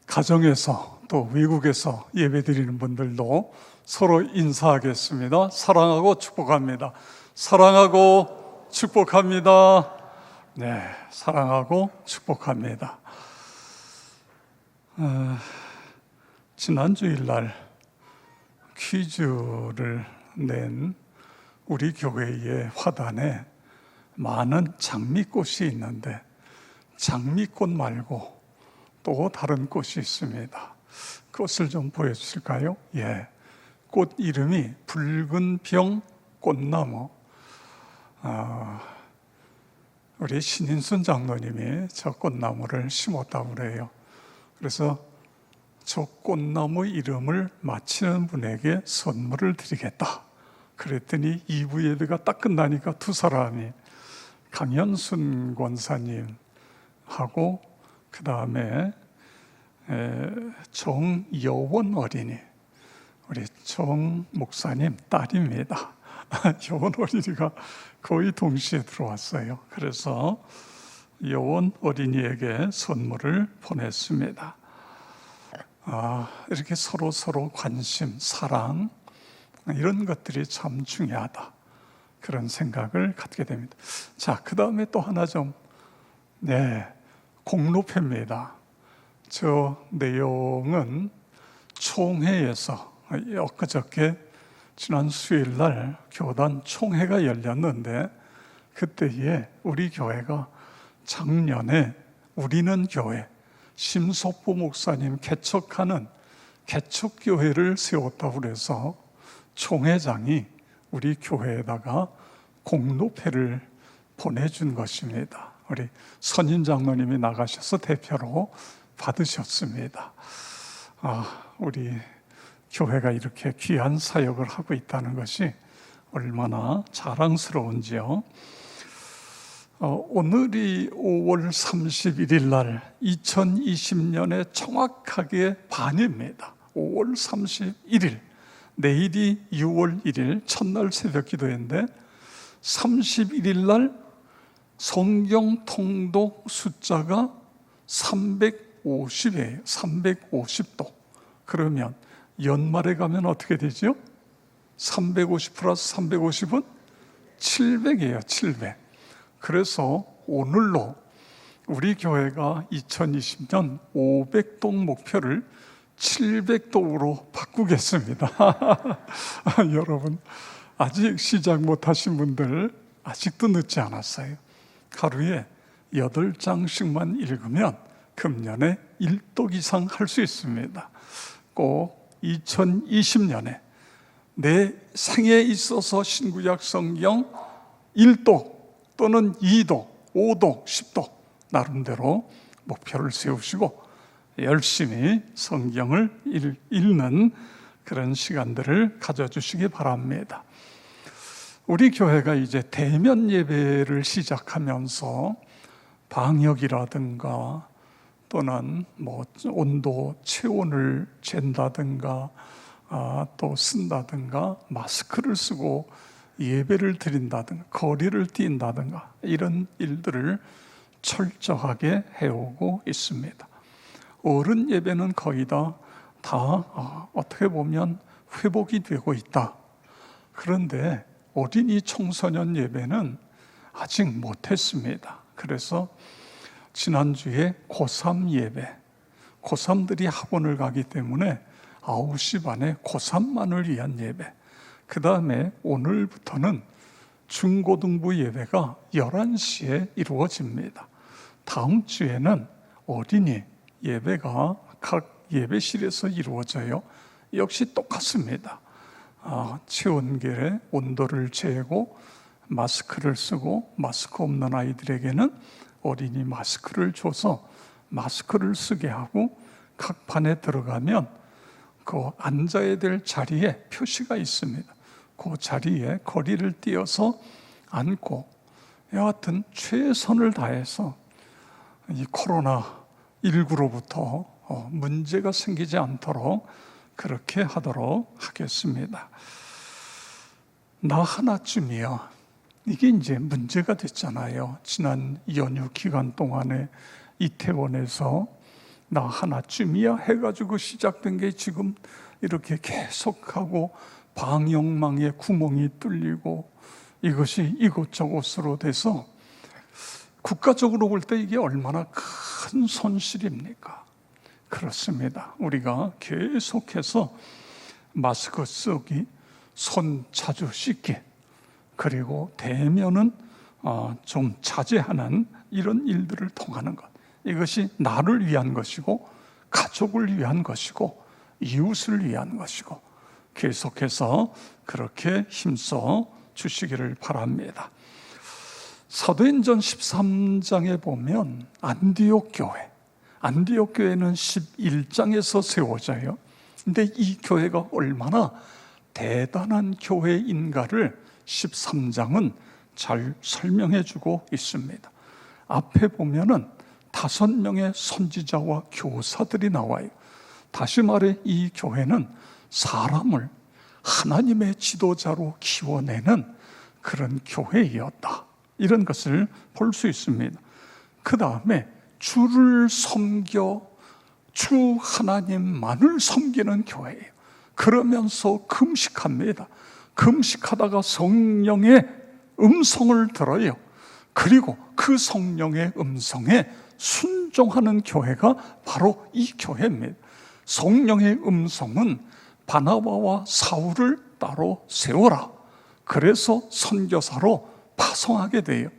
가정에서 또 외국에서 예배드리는 분들도 서로 인사하겠습니다. 사랑하고 축복합니다. 사랑하고 축복합니다. 네, 사랑하고 축복합니다. 지난 주일날 퀴즈를 낸 우리 교회의 화단에 많은 장미꽃이 있는데 장미꽃 말고 또 다른 꽃이 있습니다. 꽃을 좀 보여주실까요? 예, 꽃 이름이 붉은 병 꽃나무. 우리 신인순 장로님이 저 꽃나무를 심었다고 그래요. 그래서 저 꽃나무 이름을 맞히는 분에게 선물을 드리겠다. 그랬더니 2부 예배가 딱 끝나니까 두 사람이 강현순 권사님하고 그 다음에 정여원 어린이, 우리 정 목사님 딸입니다. 여원 어린이가 거의 동시에 들어왔어요. 그래서 여원 어린이에게 선물을 보냈습니다. 이렇게 서로 관심, 사랑, 이런 것들이 참 중요하다, 그런 생각을 갖게 됩니다. 자, 그 다음에 또 하나 좀, 공로패입니다. 저 내용은 총회에서 엊그저께 지난 수요일날 교단 총회가 열렸는데, 그때에 우리 교회가 작년에 우리는 교회 심석보 목사님 개척하는 개척교회를 세웠다고 그래서 총회장이 우리 교회에다가 공로패를 보내준 것입니다. 우리 선임 장로님이 나가셔서 대표로 받으셨습니다. 우리 교회가 이렇게 귀한 사역을 하고 있다는 것이 얼마나 자랑스러운지요. 오늘이 5월 31일 날 2020년에 정확하게 반입니다. 5월 31일, 내일이 6월 1일 첫날 새벽 기도회인데 31일 날 성경 통독 숫자가 350이에요. 350도. 그러면 연말에 가면 어떻게 되죠? 350 플러스 350은 700이에요. 700. 그래서 오늘로 우리 교회가 2020년 500동 목표를 700동으로 바꾸겠습니다. 여러분, 아직 시작 못하신 분들 아직도 늦지 않았어요. 하루에 8장씩만 읽으면 금년에 1독 이상 할 수 있습니다. 꼭 2020년에 내 생에 있어서 신구약 성경 1독 또는 2독, 5독, 10독 나름대로 목표를 세우시고 열심히 성경을 읽는 그런 시간들을 가져주시기 바랍니다. 우리 교회가 이제 대면 예배를 시작하면서 방역이라든가 또는 온도, 체온을 잰다든가 또 쓴다든가 마스크를 쓰고 예배를 드린다든가 거리를 뛴다든가 이런 일들을 철저하게 해오고 있습니다. 어른 예배는 거의 다 어떻게 보면 회복이 되고 있다. 그런데 어린이 청소년 예배는 아직 못했습니다. 그래서 지난주에 고3 예배, 고3들이 학원을 가기 때문에 9시 반에 고3만을 위한 예배, 그 다음에 오늘부터는 중고등부 예배가 11시에 이루어집니다. 다음 주에는 어린이 예배가 각 예배실에서 이루어져요. 역시 똑같습니다. 체온계에 온도를 재고 마스크를 쓰고, 마스크 없는 아이들에게는 어린이 마스크를 줘서 마스크를 쓰게 하고, 각 반에 들어가면 그 앉아야 될 자리에 표시가 있습니다. 그 자리에 거리를 띄어서 앉고, 여하튼 최선을 다해서 이 코로나19로부터 문제가 생기지 않도록 그렇게 하도록 하겠습니다. 나 하나쯤이요, 이게 이제 문제가 됐잖아요. 지난 연휴 기간 동안에 이태원에서 나 하나쯤이야 해가지고 시작된 게 지금 이렇게 계속하고 방역망에 구멍이 뚫리고 이것이 이곳저곳으로 돼서 국가적으로 볼 때 이게 얼마나 큰 손실입니까? 그렇습니다. 우리가 계속해서 마스크 쓰기, 손 자주 씻기, 그리고 대면은 좀 자제하는 이런 일들을 통하는 것, 이것이 나를 위한 것이고 가족을 위한 것이고 이웃을 위한 것이고 계속해서 그렇게 힘써 주시기를 바랍니다. 사도행전 13장에 보면 안디옥 교회는 11장에서 세워져요. 근데 이 교회가 얼마나 대단한 교회인가를 13장은 잘 설명해 주고 있습니다. 앞에 보면은 5명의 선지자와 교사들이 나와요. 다시 말해 이 교회는 사람을 하나님의 지도자로 키워내는 그런 교회였다, 이런 것을 볼 수 있습니다. 그 다음에 주를 섬겨 주 하나님만을 섬기는 교회예요. 그러면서 금식합니다. 금식하다가 성령의 음성을 들어요. 그리고 그 성령의 음성에 순종하는 교회가 바로 이 교회입니다. 성령의 음성은 바나바와 사울을 따로 세워라, 그래서 선교사로 파송하게 돼요.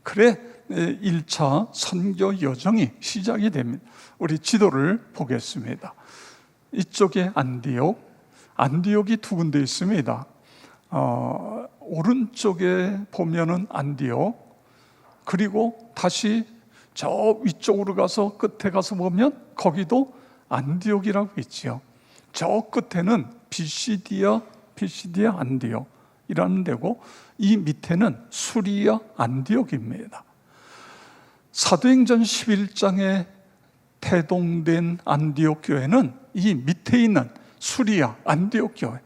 그래 1차 선교 여정이 시작이 됩니다. 우리 지도를 보겠습니다. 이쪽에 안디옥이 2군데 있습니다. 오른쪽에 보면은 안디옥, 그리고 다시 저 위쪽으로 가서 끝에 가서 보면 거기도 안디옥이라고 있지요. 저 끝에는 비시디아 안디옥이라는 데고, 이 밑에는 수리아 안디옥입니다. 사도행전 11장에 태동된 안디옥 교회는 이 밑에 있는 수리아 안디옥 교회,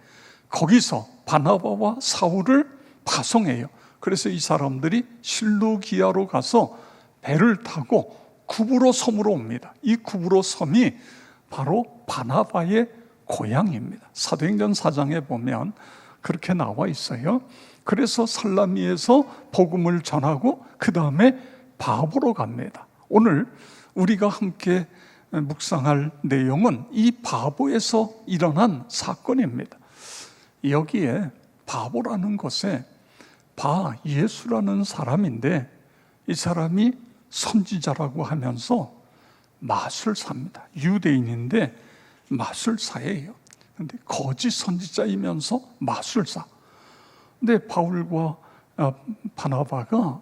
거기서 바나바와 사울을 파송해요. 그래서 이 사람들이 실루기아로 가서 배를 타고 구브로 섬으로 옵니다. 이 구브로 섬이 바로 바나바의 고향입니다. 사도행전 4장에 보면 그렇게 나와 있어요. 그래서 살라미에서 복음을 전하고 그 다음에 바보로 갑니다. 오늘 우리가 함께 묵상할 내용은 이 바보에서 일어난 사건입니다. 여기에 바보라는 곳에 예수라는 사람인데, 이 사람이 선지자라고 하면서 마술사입니다. 유대인인데 마술사예요. 근데 거짓 선지자이면서 마술사. 근데 바울과 바나바가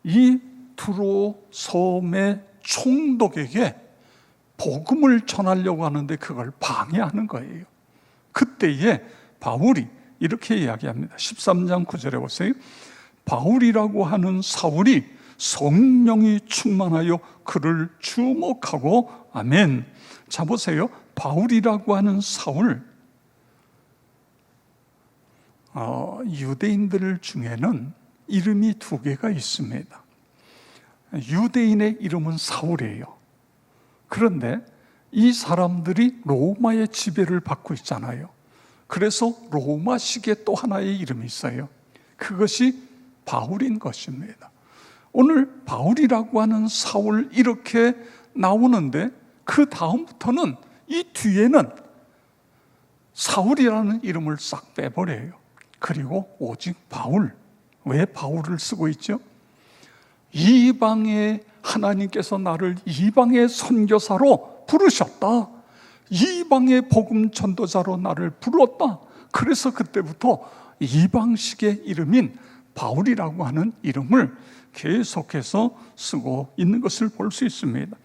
이 두로 섬의 총독에게 복음을 전하려고 하는데 그걸 방해하는 거예요. 그때에 바울이 이렇게 이야기합니다. 13장 9절에 보세요. 바울이라고 하는 사울이 성령이 충만하여 그를 주목하고, 아멘. 자 보세요. 바울이라고 하는 사울, 유대인들 중에는 이름이 2개가 있습니다. 유대인의 이름은 사울이에요. 그런데 이 사람들이 로마의 지배를 받고 있잖아요. 그래서 로마식의 또 하나의 이름이 있어요. 그것이 바울인 것입니다. 오늘 바울이라고 하는 사울 이렇게 나오는데, 그 다음부터는 이 뒤에는 사울이라는 이름을 싹 빼버려요. 그리고 오직 바울. 왜 바울을 쓰고 있죠? 이방의 하나님께서 나를 이방의 선교사로 부르셨다. 이방의 복음 전도자로 나를 불렀다. 그래서 그때부터 이방식의 이름인 바울이라고 하는 이름을 계속해서 쓰고 있는 것을 볼 수 있습니다.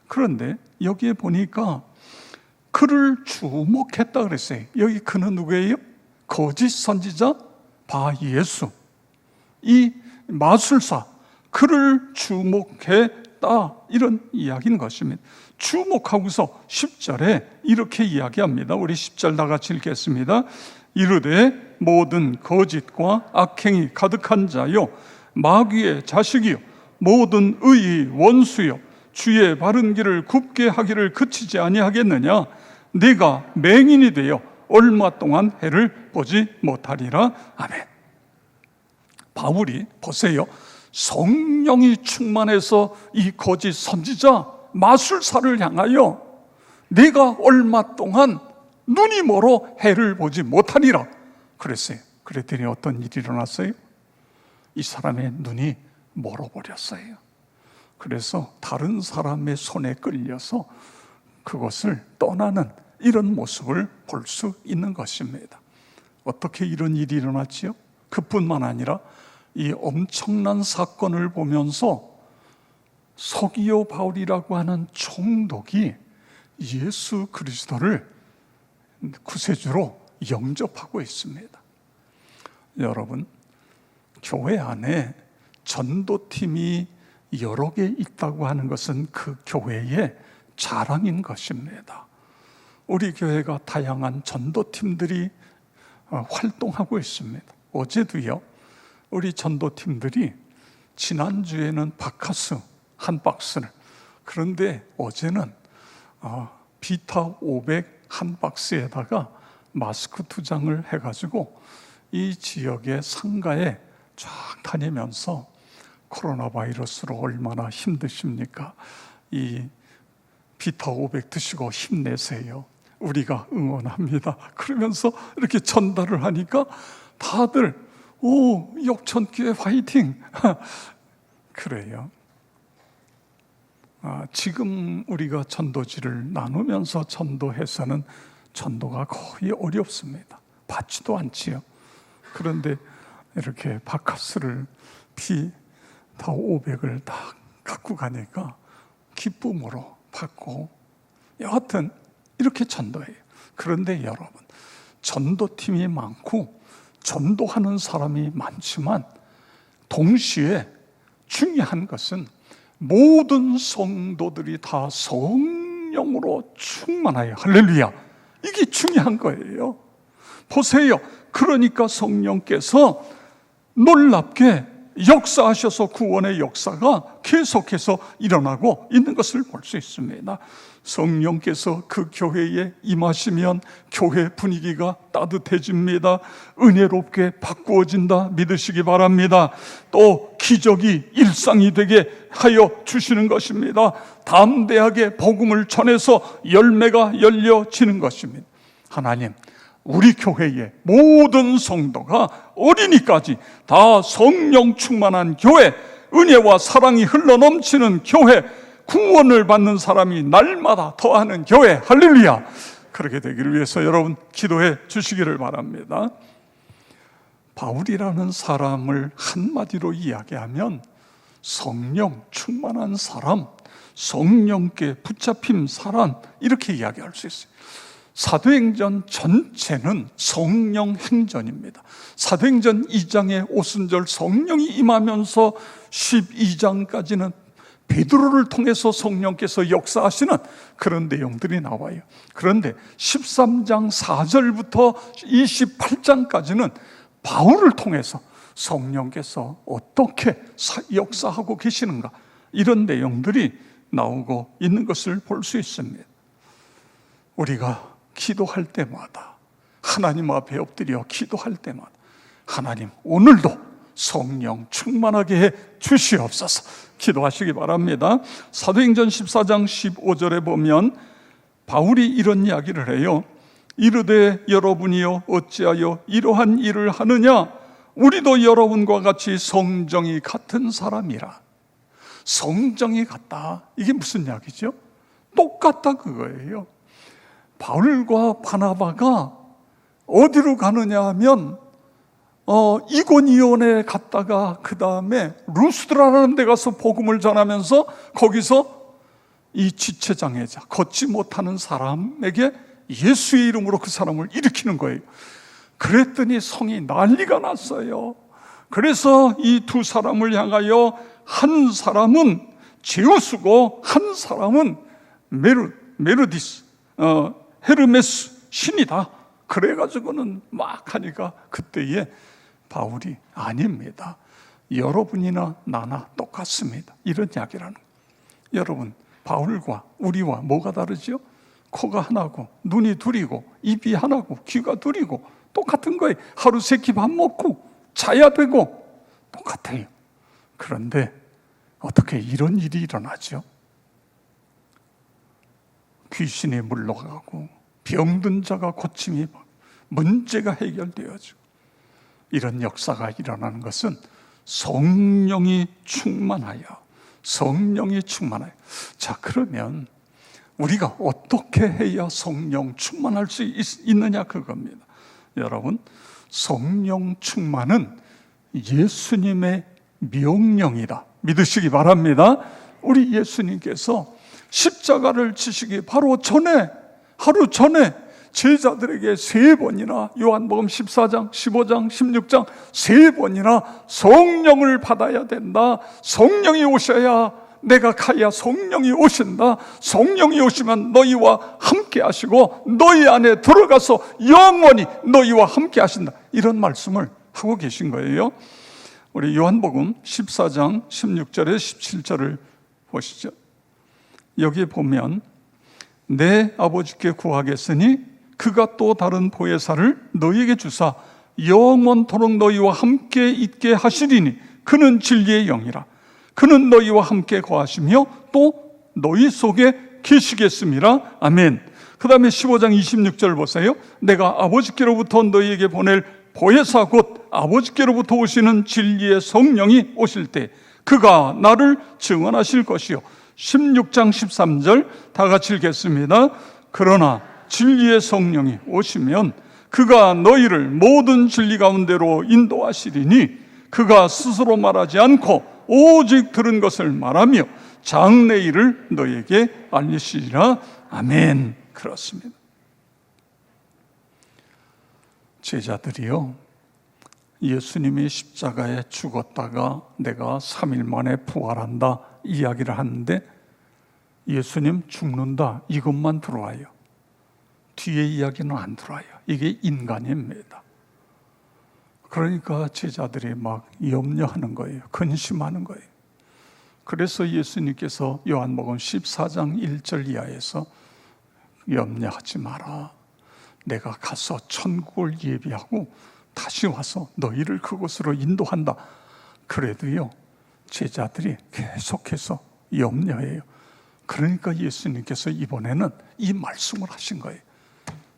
그런데 여기에 보니까 그를 주목했다 그랬어요. 여기 그는 누구예요? 거짓 선지자 바예수, 이 마술사, 그를 주목했다, 이런 이야기인 것입니다. 주목하고서 10절에 이렇게 이야기합니다. 우리 10절 다 같이 읽겠습니다. 이르되 모든 거짓과 악행이 가득한 자요, 마귀의 자식이요, 모든 의의 원수요, 주의 바른 길을 굽게 하기를 그치지 아니하겠느냐? 네가 맹인이 되어 얼마 동안 해를 보지 못하리라. 아멘. 바울이 보세요, 성령이 충만해서 이 거짓 선지자 마술사를 향하여 네가 얼마 동안 눈이 멀어 해를 보지 못하리라 그랬어요. 그랬더니 어떤 일이 일어났어요? 이 사람의 눈이 멀어버렸어요. 그래서 다른 사람의 손에 끌려서 그것을 떠나는 이런 모습을 볼 수 있는 것입니다. 어떻게 이런 일이 일어났지요? 그뿐만 아니라 이 엄청난 사건을 보면서 서기오 바울이라고 하는 총독이 예수 그리스도를 구세주로 영접하고 있습니다. 여러분, 교회 안에 전도팀이 여러 개 있다고 하는 것은 그 교회의 자랑인 것입니다. 우리 교회가 다양한 전도팀들이 활동하고 있습니다. 어제도요, 우리 전도팀들이 지난주에는 바카스 한 박스를, 그런데 어제는 비타 500 한 박스에다가 마스크 2장을 해가지고 이 지역의 상가에 쫙 다니면서 코로나 바이러스로 얼마나 힘드십니까? 이 비타 500 드시고 힘내세요. 우리가 응원합니다. 그러면서 이렇게 전달을 하니까 다들 오, 역천교회 화이팅! 그래요. 지금 우리가 전도지를 나누면서 전도해서는 전도가 거의 어렵습니다. 받지도 않지요. 그런데 이렇게 바카스를 비타 500을 다 갖고 가니까 기쁨으로 받고, 여하튼 이렇게 전도해요. 그런데 여러분, 전도팀이 많고 전도하는 사람이 많지만 동시에 중요한 것은 모든 성도들이 다 성령으로 충만하여, 할렐루야, 이게 중요한 거예요. 보세요. 그러니까 성령께서 놀랍게 역사하셔서 구원의 역사가 계속해서 일어나고 있는 것을 볼 수 있습니다. 성령께서 그 교회에 임하시면 교회 분위기가 따뜻해집니다. 은혜롭게 바꾸어진다 믿으시기 바랍니다. 또 기적이 일상이 되게 하여 주시는 것입니다. 담대하게 복음을 전해서 열매가 열려지는 것입니다. 하나님, 우리 교회의 모든 성도가 어린이까지 다 성령 충만한 교회, 은혜와 사랑이 흘러넘치는 교회, 구원을 받는 사람이 날마다 더하는 교회, 할렐루야! 그렇게 되기를 위해서 여러분 기도해 주시기를 바랍니다. 바울이라는 사람을 한마디로 이야기하면 성령 충만한 사람, 성령께 붙잡힌 사람, 이렇게 이야기할 수 있어요. 사도행전 전체는 성령 행전입니다. 사도행전 2장의 오순절 성령이 임하면서 12장까지는 베드로를 통해서 성령께서 역사하시는 그런 내용들이 나와요. 그런데 13장 4절부터 28장까지는 바울을 통해서 성령께서 어떻게 역사하고 계시는가, 이런 내용들이 나오고 있는 것을 볼 수 있습니다. 우리가 기도할 때마다, 하나님 앞에 엎드려 기도할 때마다 하나님, 오늘도 성령 충만하게 해 주시옵소서 기도하시기 바랍니다. 사도행전 14장 15절에 보면 바울이 이런 이야기를 해요. 이르되 여러분이여 어찌하여 이러한 일을 하느냐? 우리도 여러분과 같이 성정이 같은 사람이라. 성정이 같다, 이게 무슨 이야기죠? 똑같다 그거예요. 바울과 바나바가 어디로 가느냐 하면 이고니온에 갔다가 그 다음에 루스드라라는 데 가서 복음을 전하면서 거기서 이 지체장애자, 걷지 못하는 사람에게 예수의 이름으로 그 사람을 일으키는 거예요. 그랬더니 성이 난리가 났어요. 그래서 이 두 사람을 향하여 한 사람은 제우스고 한 사람은 메르디스, 헤르메스 신이다. 그래가지고는 막 하니까 그때에 바울이 아닙니다. 여러분이나 나나 똑같습니다. 이런 이야기라는 거예요. 여러분, 바울과 우리와 뭐가 다르죠? 코가 하나고 눈이 둘이고 입이 하나고 귀가 둘이고 똑같은 거예요. 하루 세 끼 밥 먹고 자야 되고 똑같아요. 그런데 어떻게 이런 일이 일어나죠? 귀신이 물러가고 병든 자가 고침이 받고 문제가 해결되어지고 이런 역사가 일어나는 것은 성령이 충만하여 자, 그러면 우리가 어떻게 해야 성령 충만할 수 있느냐 그겁니다. 여러분, 성령 충만은 예수님의 명령이다 믿으시기 바랍니다. 우리 예수님께서 십자가를 지시기 바로 전에, 하루 전에 제자들에게 3번이나 요한복음 14장, 15장, 16장 3번이나 성령을 받아야 된다. 성령이 오셔야 내가 가야 성령이 오신다. 성령이 오시면 너희와 함께 하시고 너희 안에 들어가서 영원히 너희와 함께 하신다. 이런 말씀을 하고 계신 거예요. 우리 요한복음 14장 16절에 17절을 보시죠. 여기 보면 내 아버지께 구하겠으니 그가 또 다른 보혜사를 너희에게 주사 영원토록 너희와 함께 있게 하시리니 그는 진리의 영이라. 그는 너희와 함께 거하시며 또 너희 속에 계시겠습니다. 아멘. 그 다음에 15장 26절 보세요. 내가 아버지께로부터 너희에게 보낼 보혜사 곧 아버지께로부터 오시는 진리의 성령이 오실 때 그가 나를 증언하실 것이요. 16장 13절 다 같이 읽겠습니다. 그러나 진리의 성령이 오시면 그가 너희를 모든 진리 가운데로 인도하시리니 그가 스스로 말하지 않고 오직 들은 것을 말하며 장래 일을 너희에게 알리시리라. 아멘. 그렇습니다. 제자들이요, 예수님이 십자가에 죽었다가 내가 3일 만에 부활한다 이야기를 하는데 예수님 죽는다 이것만 들어와요. 뒤에 이야기는 안 들어와요. 이게 인간입니다. 그러니까 제자들이 막 염려하는 거예요. 근심하는 거예요. 그래서 예수님께서 요한복음 14장 1절 이하에서 염려하지 마라. 내가 가서 천국을 예비하고 다시 와서 너희를 그곳으로 인도한다. 그래도요, 제자들이 계속해서 염려해요. 그러니까 예수님께서 이번에는 이 말씀을 하신 거예요.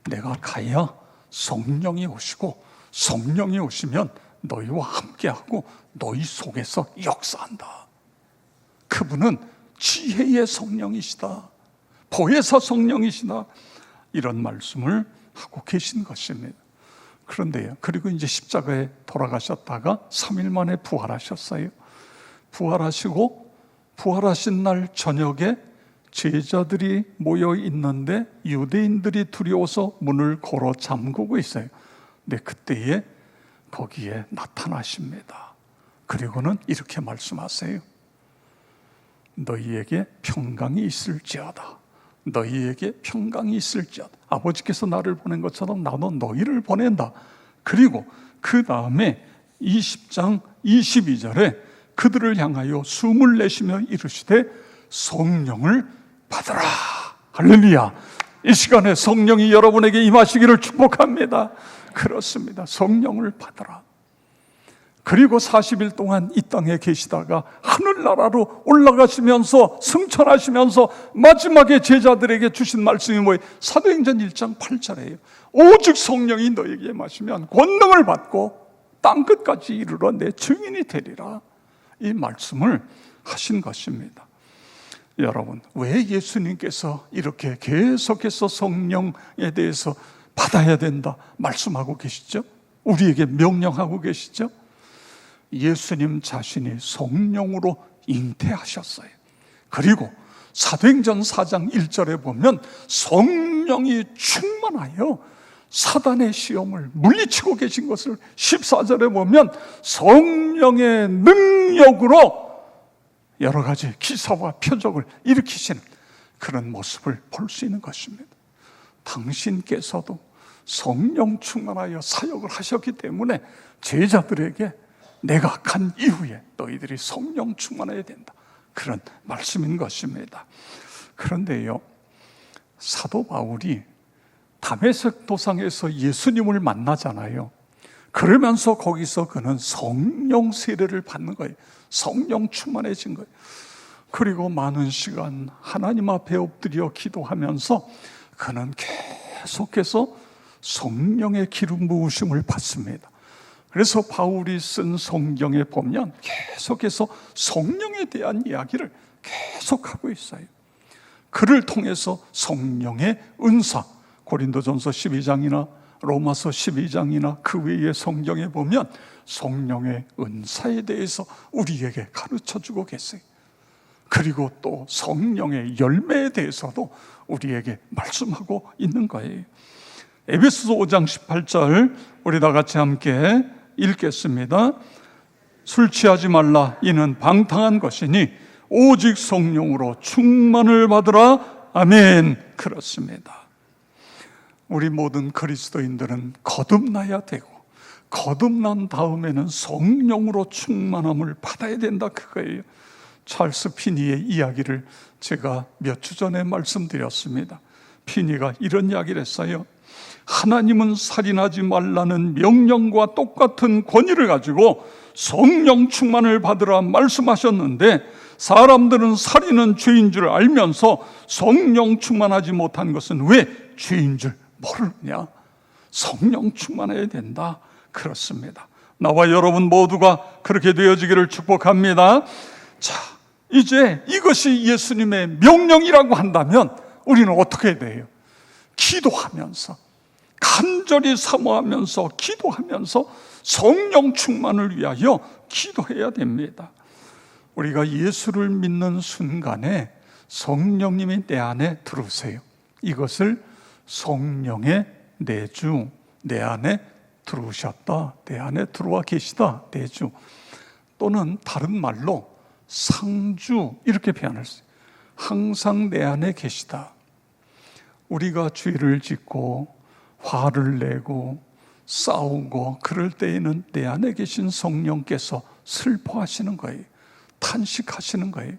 내가 가야 성령이 오시고 성령이 오시면 너희와 함께하고 너희 속에서 역사한다. 그분은 지혜의 성령이시다. 보혜사 성령이시다. 이런 말씀을 하고 계신 것입니다. 그런데요, 그리고 이제 십자가에 돌아가셨다가 3일 만에 부활하셨어요. 부활하시고 부활하신 날 저녁에 제자들이 모여 있는데 유대인들이 두려워서 문을 걸어 잠그고 있어요. 근데 그때에 거기에 나타나십니다. 그리고는 이렇게 말씀하세요. 너희에게 평강이 있을지어다. 너희에게 평강이 있을지어다. 아버지께서 나를 보낸 것처럼 나도 너희를 보낸다. 그리고 그 다음에 20장 22절에 그들을 향하여 숨을 내쉬며 이르시되 성령을 받으라. 할렐루야. 이 시간에 성령이 여러분에게 임하시기를 축복합니다. 그렇습니다. 성령을 받으라. 그리고 40일 동안 이 땅에 계시다가 하늘나라로 올라가시면서 승천하시면서 마지막에 제자들에게 주신 말씀이 뭐예요? 사도행전 1장 8절이에요. 오직 성령이 너에게 임하시면 권능을 받고 땅끝까지 이르러 내 증인이 되리라. 이 말씀을 하신 것입니다. 여러분, 왜 예수님께서 이렇게 계속해서 성령에 대해서 받아야 된다 말씀하고 계시죠? 우리에게 명령하고 계시죠? 예수님 자신이 성령으로 잉태하셨어요. 그리고 사도행전 4장 1절에 보면 성령이 충만하여 사단의 시험을 물리치고 계신 것을 14절에 보면 성령의 능력으로 여러 가지 기사와 표적을 일으키시는 그런 모습을 볼 수 있는 것입니다. 당신께서도 성령 충만하여 사역을 하셨기 때문에 제자들에게 내가 간 이후에 너희들이 성령 충만해야 된다. 그런 말씀인 것입니다. 그런데요, 사도 바울이 다메섹 도상에서 예수님을 만나잖아요. 그러면서 거기서 그는 성령 세례를 받는 거예요. 성령 충만해진 거예요. 그리고 많은 시간 하나님 앞에 엎드려 기도하면서 그는 계속해서 성령의 기름 부으심을 받습니다. 그래서 바울이 쓴 성경에 보면 계속해서 성령에 대한 이야기를 계속하고 있어요. 그를 통해서 성령의 은사, 고린도전서 12장이나 로마서 12장이나 그 외의 성경에 보면 성령의 은사에 대해서 우리에게 가르쳐주고 계세요. 그리고 또 성령의 열매에 대해서도 우리에게 말씀하고 있는 거예요. 에베소서 5장 18절 우리 다 같이 함께 읽겠습니다. 술 취하지 말라. 이는 방탕한 것이니 오직 성령으로 충만을 받으라. 아멘. 그렇습니다. 우리 모든 그리스도인들은 거듭나야 되고, 거듭난 다음에는 성령으로 충만함을 받아야 된다, 그거예요. 찰스 피니의 이야기를 제가 몇 주 전에 말씀드렸습니다. 피니가 이런 이야기를 했어요. 하나님은 살인하지 말라는 명령과 똑같은 권위를 가지고 성령 충만을 받으라 말씀하셨는데, 사람들은 살인은 죄인 줄 알면서 성령 충만하지 못한 것은 왜 죄인 줄 모르느냐? 성령 충만해야 된다. 그렇습니다. 나와 여러분 모두가 그렇게 되어지기를 축복합니다. 자, 이제 이것이 예수님의 명령이라고 한다면 우리는 어떻게 돼요? 기도하면서, 간절히 사모하면서, 기도하면서 성령 충만을 위하여 기도해야 됩니다. 우리가 예수를 믿는 순간에 성령님이 내 안에 들어오세요. 이것을 성령의 내주, 내 안에 들어오셨다, 내 안에 들어와 계시다, 내주, 또는 다른 말로 상주, 이렇게 표현할 수 있어요. 항상 내 안에 계시다. 우리가 죄를 짓고 화를 내고 싸우고 그럴 때에는 내 안에 계신 성령께서 슬퍼하시는 거예요. 탄식하시는 거예요.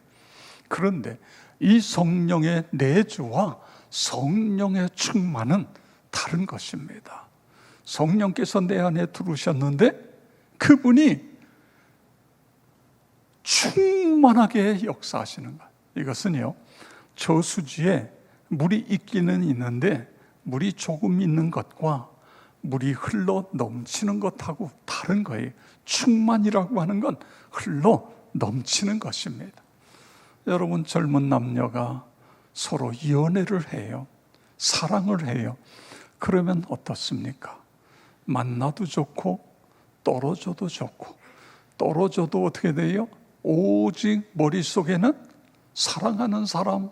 그런데 이 성령의 내주와 성령의 충만은 다른 것입니다. 성령께서 내 안에 들어오셨는데 그분이 충만하게 역사하시는 것. 이것은요, 저수지에 물이 있기는 있는데 물이 조금 있는 것과 물이 흘러 넘치는 것하고 다른 거예요. 충만이라고 하는 건 흘러 넘치는 것입니다. 여러분, 젊은 남녀가 서로 연애를 해요. 사랑을 해요. 그러면 어떻습니까? 만나도 좋고 떨어져도 좋고, 떨어져도 어떻게 돼요? 오직 머릿속에는 사랑하는 사람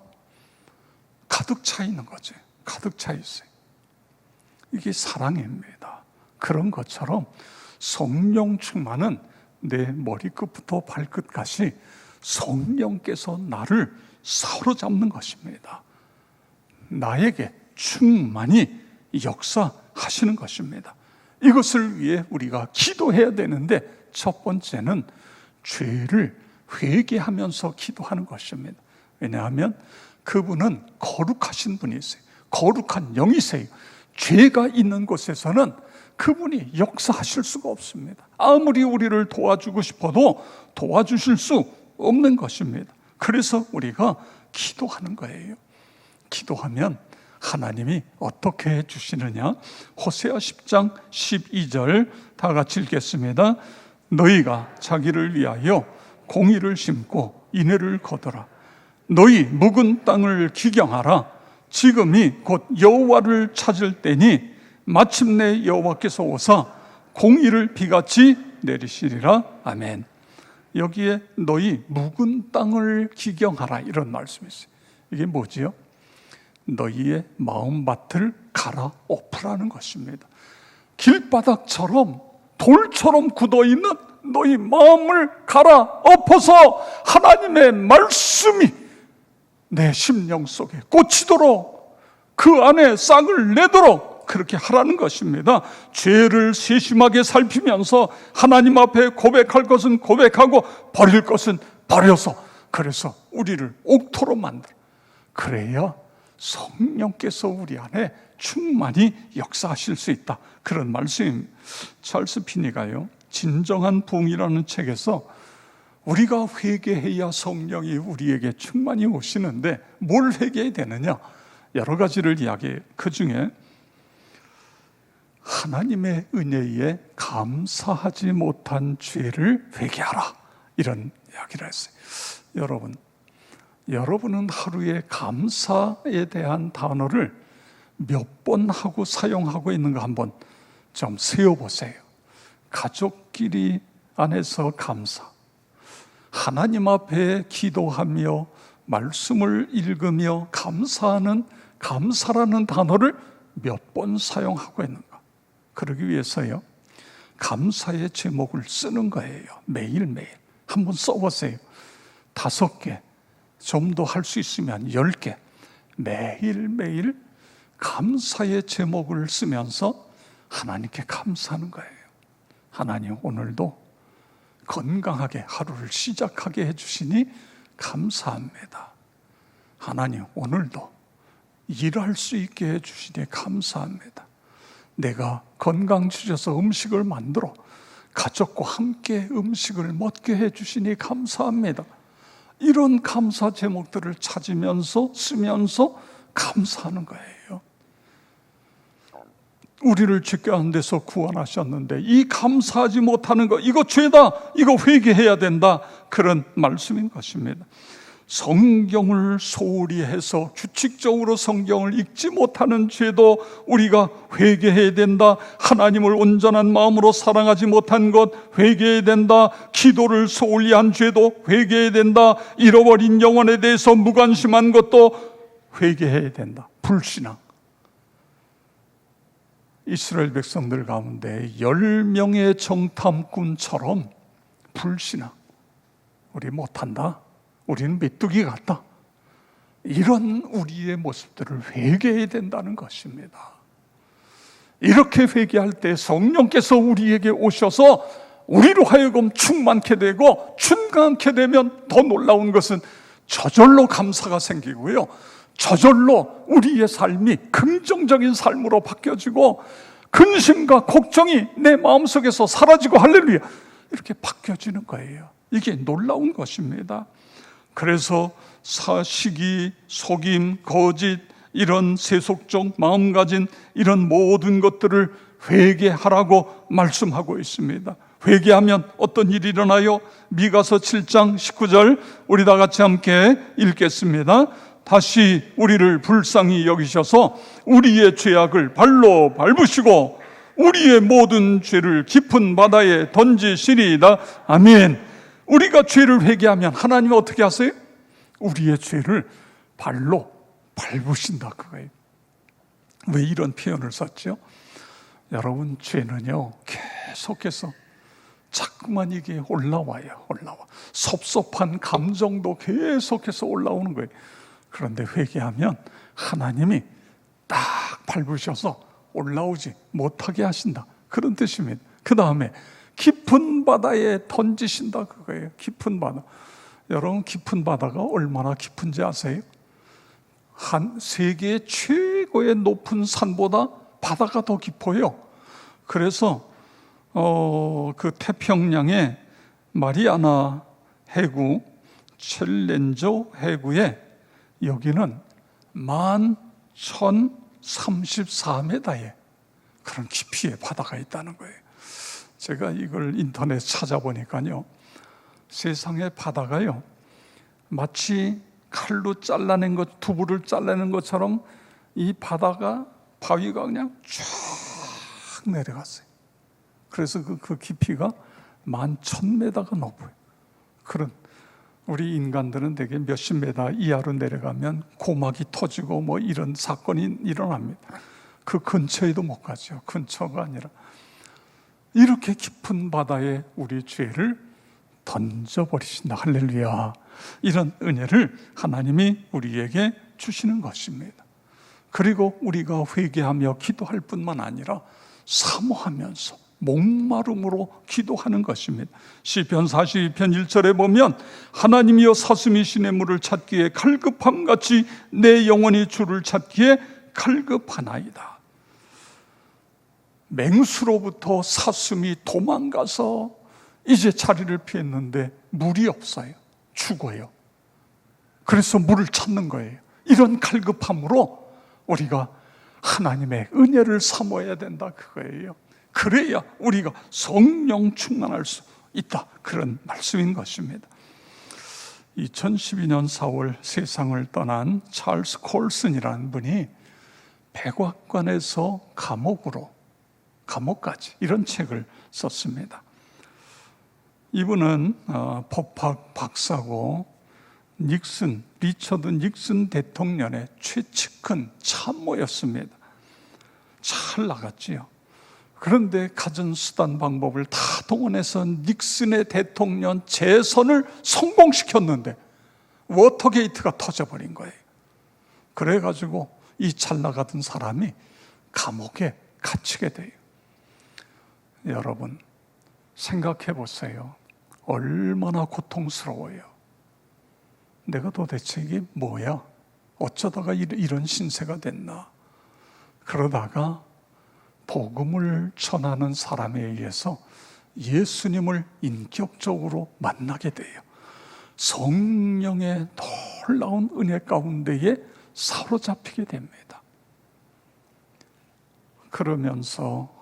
가득 차 있는 거죠. 가득 차 있어요. 이게 사랑입니다. 그런 것처럼 성령 충만은 내 머리끝부터 발끝까지 성령께서 나를 사로잡는 것입니다. 나에게 충만히 역사하시는 것입니다. 이것을 위해 우리가 기도해야 되는데, 첫 번째는 죄를 회개하면서 기도하는 것입니다. 왜냐하면 그분은 거룩하신 분이세요. 거룩한 영이세요. 죄가 있는 곳에서는 그분이 역사하실 수가 없습니다. 아무리 우리를 도와주고 싶어도 도와주실 수 없는 것입니다. 그래서 우리가 기도하는 거예요. 기도하면 하나님이 어떻게 해주시느냐? 호세아 10장 12절 다 같이 읽겠습니다. 너희가 자기를 위하여 공의를 심고 인애를 거두라. 너희 묵은 땅을 기경하라. 지금이 곧 여호와를 찾을 때니 마침내 여호와께서 오사 공의를 비같이 내리시리라. 아멘. 여기에 너희 묵은 땅을 기경하라, 이런 말씀이 있어요. 이게 뭐지요? 너희의 마음밭을 갈아엎으라는 것입니다. 길바닥처럼 돌처럼 굳어있는 너희 마음을 갈아엎어서 하나님의 말씀이 내 심령 속에 꽂히도록, 그 안에 싹을 내도록 그렇게 하라는 것입니다. 죄를 세심하게 살피면서 하나님 앞에 고백할 것은 고백하고 버릴 것은 버려서, 그래서 우리를 옥토로 만들어, 그래야 성령께서 우리 안에 충만히 역사하실 수 있다. 그런 말씀입니다. 찰스 피니가요, 진정한 부흥이라는 책에서 우리가 회개해야 성령이 우리에게 충만히 오시는데 뭘 회개해야 되느냐? 여러 가지를 이야기해요. 그 중에 하나님의 은혜에 감사하지 못한 죄를 회개하라, 이런 이야기를 했어요. 여러분은 하루에 감사에 대한 단어를 몇 번 하고 사용하고 있는가 한번 좀 세어보세요. 가족끼리 안에서 감사, 하나님 앞에 기도하며 말씀을 읽으며 감사라는 단어를 몇 번 사용하고 있는가? 그러기 위해서요, 감사의 제목을 쓰는 거예요. 매일매일 한번 써보세요. 5개, 좀 더 할 수 있으면 10개, 매일매일 감사의 제목을 쓰면서 하나님께 감사하는 거예요. 하나님, 오늘도 건강하게 하루를 시작하게 해주시니 감사합니다. 하나님, 오늘도 일할 수 있게 해주시니 감사합니다. 내가 건강 주셔서 음식을 만들어 가족과 함께 음식을 먹게 해주시니 감사합니다. 이런 감사 제목들을 찾으면서 쓰면서 감사하는 거예요. 우리를 죄 가운 데서 구원하셨는데 이 감사하지 못하는 거, 이거 죄다, 이거 회개해야 된다, 그런 말씀인 것입니다. 성경을 소홀히 해서 규칙적으로 성경을 읽지 못하는 죄도 우리가 회개해야 된다. 하나님을 온전한 마음으로 사랑하지 못한 것 회개해야 된다. 기도를 소홀히 한 죄도 회개해야 된다. 잃어버린 영혼에 대해서 무관심한 것도 회개해야 된다. 불신앙. 이스라엘 백성들 가운데 10명의 정탐꾼처럼 불신앙, 우리 못한다, 우리는 메뚜기 같다, 이런 우리의 모습들을 회개해야 된다는 것입니다. 이렇게 회개할 때 성령께서 우리에게 오셔서 우리로 하여금 충만케 되고, 충만케 되면 더 놀라운 것은 저절로 감사가 생기고요, 저절로 우리의 삶이 긍정적인 삶으로 바뀌어지고 근심과 걱정이 내 마음속에서 사라지고, 할렐루야, 이렇게 바뀌어지는 거예요. 이게 놀라운 것입니다. 그래서 시기, 속임, 거짓, 이런 세속적 마음가짐, 이런 모든 것들을 회개하라고 말씀하고 있습니다. 회개하면 어떤 일이 일어나요? 미가서 7장 19절 우리 다 같이 함께 읽겠습니다. 다시 우리를 불쌍히 여기셔서 우리의 죄악을 발로 밟으시고 우리의 모든 죄를 깊은 바다에 던지시리이다. 아멘. 우리가 죄를 회개하면 하나님은 어떻게 하세요? 우리의 죄를 발로 밟으신다, 그거예요. 왜 이런 표현을 썼죠? 여러분, 죄는요 계속해서 자꾸만 이게 올라와요. 섭섭한 감정도 계속해서 올라오는 거예요. 그런데 회개하면 하나님이 딱 밟으셔서 올라오지 못하게 하신다, 그런 뜻입니다. 그 다음에 깊은 바다에 던지신다, 그거예요. 깊은 바다. 여러분, 깊은 바다가 얼마나 깊은지 아세요? 한 세계 최고의 높은 산보다 바다가 더 깊어요. 그래서 그 태평양의 마리아나 해구, 챌린저 해구에 여기는 11,034m의 그런 깊이의 바다가 있다는 거예요. 제가 이걸 인터넷 찾아보니까요, 세상의 바다가요 마치 칼로 잘라낸 것, 두부를 잘라낸 것처럼 이 바다가, 바위가 그냥 쫙 내려갔어요. 그래서 그 깊이가 11,000m가 높아요. 그런, 우리 인간들은 대개 몇십 메다 이하로 내려가면 고막이 터지고 뭐 이런 사건이 일어납니다. 그 근처에도 못 가죠. 근처가 아니라 이렇게 깊은 바다에 우리 죄를 던져버리신다. 할렐루야. 이런 은혜를 하나님이 우리에게 주시는 것입니다. 그리고 우리가 회개하며 기도할 뿐만 아니라 사모하면서 목마름으로 기도하는 것입니다. 시편 42편 1절에 보면 하나님이여 사슴이 시냇 물을 찾기에 갈급함같이 내 영혼이 주를 찾기에 갈급하나이다. 맹수로부터 사슴이 도망가서 이제 자리를 피했는데 물이 없어요. 죽어요. 그래서 물을 찾는 거예요. 이런 갈급함으로 우리가 하나님의 은혜를 사모해야 된다 그거예요. 그래야 우리가 성령 충만할 수 있다, 그런 말씀인 것입니다. 2012년 4월 세상을 떠난 찰스 콜슨이라는 분이 백악관에서 감옥까지 이런 책을 썼습니다. 이분은 법학 박사고 리처드 닉슨 대통령의 최측근 참모였습니다. 잘 나갔지요. 그런데 가진 수단 방법을 다 동원해서 닉슨의 대통령 재선을 성공시켰는데 워터게이트가 터져버린 거예요. 그래가지고 이 잘 나가던 사람이 감옥에 갇히게 돼요. 여러분 생각해 보세요. 얼마나 고통스러워요. 내가 도대체 이게 뭐야? 어쩌다가 이런 신세가 됐나? 그러다가 복음을 전하는 사람에 의해서 예수님을 인격적으로 만나게 돼요. 성령의 놀라운 은혜 가운데에 사로잡히게 됩니다. 그러면서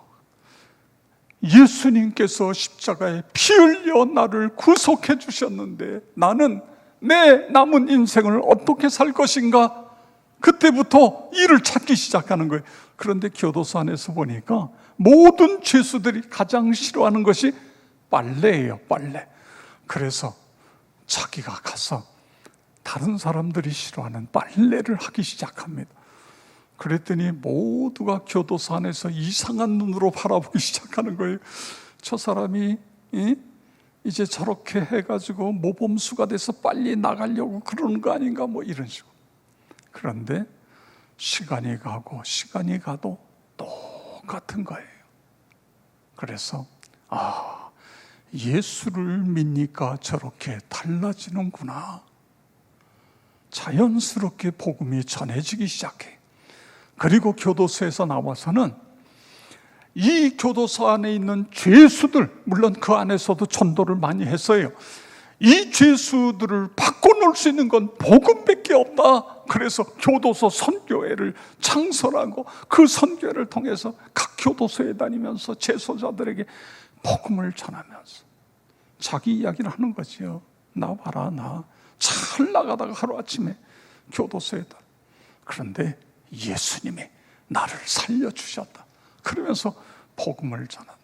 예수님께서 십자가에 피 흘려 나를 구속해 주셨는데 나는 내 남은 인생을 어떻게 살 것인가? 그때부터 일을 찾기 시작하는 거예요. 그런데 교도소 안에서 보니까 모든 죄수들이 가장 싫어하는 것이 빨래예요, 빨래. 그래서 자기가 가서 다른 사람들이 싫어하는 빨래를 하기 시작합니다. 그랬더니 모두가 교도소 안에서 이상한 눈으로 바라보기 시작하는 거예요. 저 사람이 이제 저렇게 해가지고 모범수가 돼서 빨리 나가려고 그러는 거 아닌가, 뭐 이런 식으로. 그런데 시간이 가고 시간이 가도 똑같은 거예요. 그래서 예수를 믿니까 저렇게 달라지는구나. 자연스럽게 복음이 전해지기 시작해. 그리고 교도소에서 나와서는 이 교도소 안에 있는 죄수들, 물론 그 안에서도 전도를 많이 했어요. 이 죄수들을 바꿔놓을 수 있는 건 복음밖에 없다. 그래서 교도소 선교회를 창설하고 그 선교회를 통해서 각 교도소에 다니면서 재소자들에게 복음을 전하면서 자기 이야기를 하는 거지요. 나 봐라, 나 잘 나가다가 하루아침에 교도소에 다. 그런데 예수님이 나를 살려주셨다. 그러면서 복음을 전한.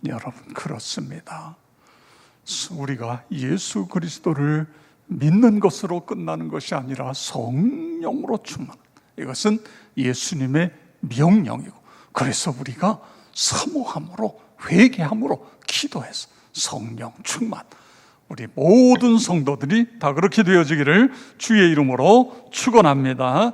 여러분 그렇습니다. 우리가 예수 그리스도를 믿는 것으로 끝나는 것이 아니라 성령으로 충만. 이것은 예수님의 명령이고, 그래서 우리가 사모함으로 회개함으로 기도해서 성령 충만. 우리 모든 성도들이 다 그렇게 되어지기를 주의 이름으로 축원합니다.